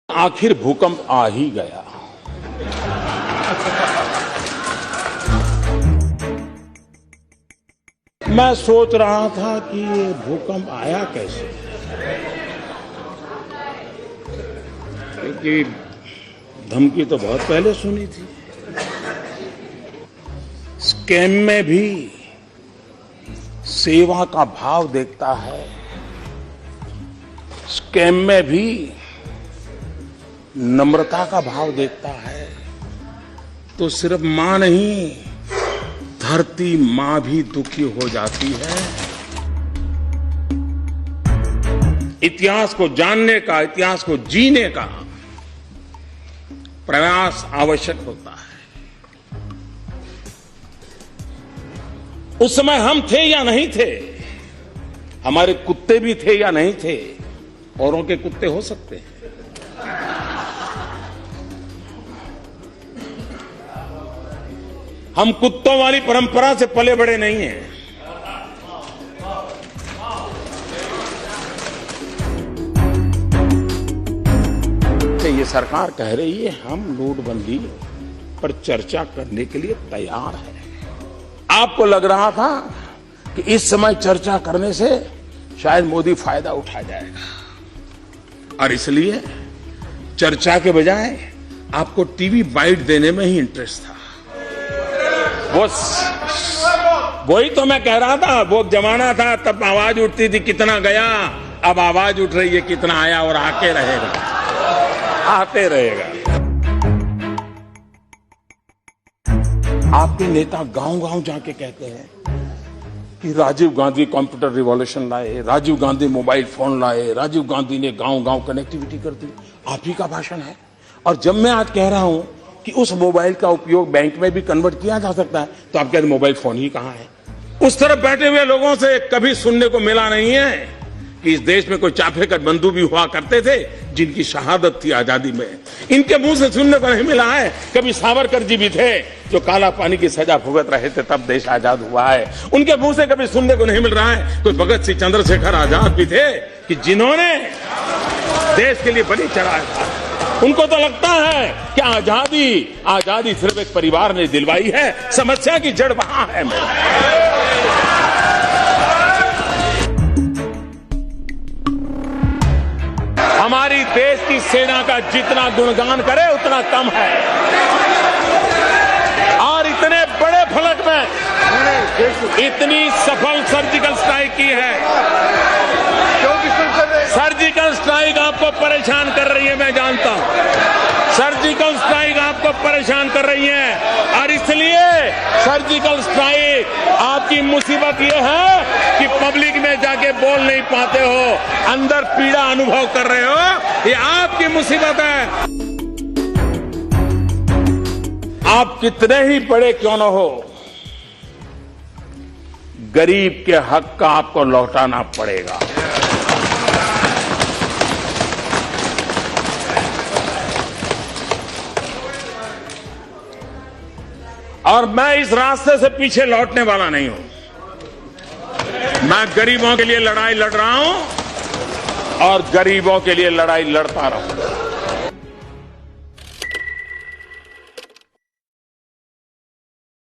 आखिर भूकंप आ ही गया। मैं सोच रहा था कि ये भूकंप आया कैसे, क्योंकि धमकी तो बहुत पहले सुनी थी। स्कैम में भी सेवा का भाव देखता है, स्कैम में भी नम्रता का भाव देखता है। तो सिर्फ मां नहीं, धरती मां भी दुखी हो जाती है। इतिहास को जानने का, इतिहास को जीने का प्रयास आवश्यक होता है। उस समय हम थे या नहीं थे, हमारे कुत्ते भी थे या नहीं थे, औरों के कुत्ते हो सकते हैं। हम कुत्तों वाली परंपरा से पले बड़े नहीं हैं। ये सरकार कह रही है हम नोटबंदी पर चर्चा करने के लिए तैयार है। आपको लग रहा था कि इस समय चर्चा करने से शायद मोदी फायदा उठा जाएगा और इसलिए चर्चा के बजाय आपको टीवी बाइट देने में ही इंटरेस्ट था। वही तो मैं कह रहा था, वो जमाना था तब आवाज उठती थी कितना गया, अब आवाज उठ रही है कितना आया और आके रहेगा, आते रहेगा। आपके नेता गांव-गांव जाके कहते हैं कि राजीव गांधी कंप्यूटर रिवॉल्यूशन लाए, राजीव गांधी मोबाइल फोन लाए, राजीव गांधी ने गांव-गांव कनेक्टिविटी कर दी। आप ही का भाषण है। और जब मैं आज कह रहा हूं कि उस मोबाइल का उपयोग बैंक में भी कन्वर्ट किया जा सकता है, तो आप कहते हैं मोबाइल फोन ही कहां है। उस तरफ बैठे हुए लोगों से कभी सुनने को मिला नहीं है कि इस देश में कोई चाफेकर बंधु भी हुआ करते थे जिनकी शहादत थी आजादी में। इनके मुंह से सुनने को नहीं मिला है कभी सावरकर जी भी थे जो काला पानी की सजा भुगत रहे थे, तब देश आजाद हुआ है। उनके मुंह से कभी सुनने को नहीं मिल रहा है कोई भगत सिंह चंद्रशेखर आजाद भी थे कि जिन्होंने देश के लिए बलि चढ़ाया था। उनको तो लगता है कि आजादी सिर्फ एक परिवार ने दिलवाई है, समस्या की जड़ वहां है। हमारी देश की सेना का जितना गुणगान करे उतना कम है। और इतने बड़े फलक में इतनी सफल सर्जिकल स्ट्राइक की है। सर्जिकल स्ट्राइक आपको परेशान कर रही है, मैं जानता हूं। सर्जिकल स्ट्राइक आपको परेशान कर रही है और इसलिए सर्जिकल स्ट्राइक आपकी मुसीबत यह है कि पब्लिक में जाके बोल नहीं पाते हो, अंदर पीड़ा अनुभव कर रहे हो, ये आपकी मुसीबत है। आप कितने ही बड़े क्यों न हो, गरीब के हक का आपको लौटाना पड़ेगा। और मैं इस रास्ते से पीछे लौटने वाला नहीं हूं। मैं गरीबों के लिए लड़ाई लड़ रहा हूं और गरीबों के लिए लड़ाई लड़ता रहूंगा।